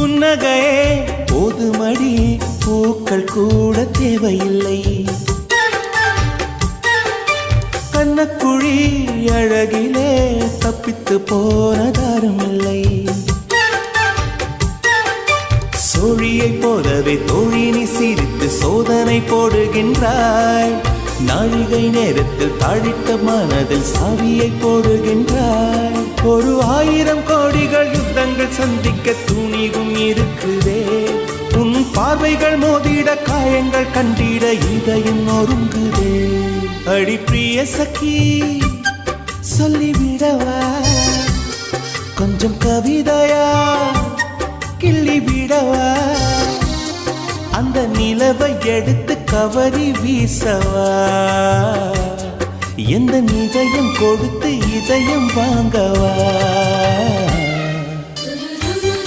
புன்னகையே போதுமடி, பூக்கள் கூட தேவையில்லை. கண்ணக்குழி அழகிலே தப்பித்து போனதாரும் இல்லை. சோழியை போலவே தோழினி சிரித்து சோதனை போடுகின்றாய். நாழிகை நேரத்தில் தாழிட்ட மனதில் சாவியை போடுகின்றாய். 1000 கோடிகள் யுத்தங்கள் சந்திக்க துணிவும் இருக்குதே. உன் பார்வைகள் மோதிட காயங்கள் கண்டிட இதயம் நொறுங்குதே. அடி பிரிய சகி சொல்லிவிடவா கொஞ்சம் கவிதையா கிள்ளி விடவா. அந்த நிலவை எடுத்து கவரி வீசவா. எந்த இதயம் கொடுத்து இதயம் வாங்கவா.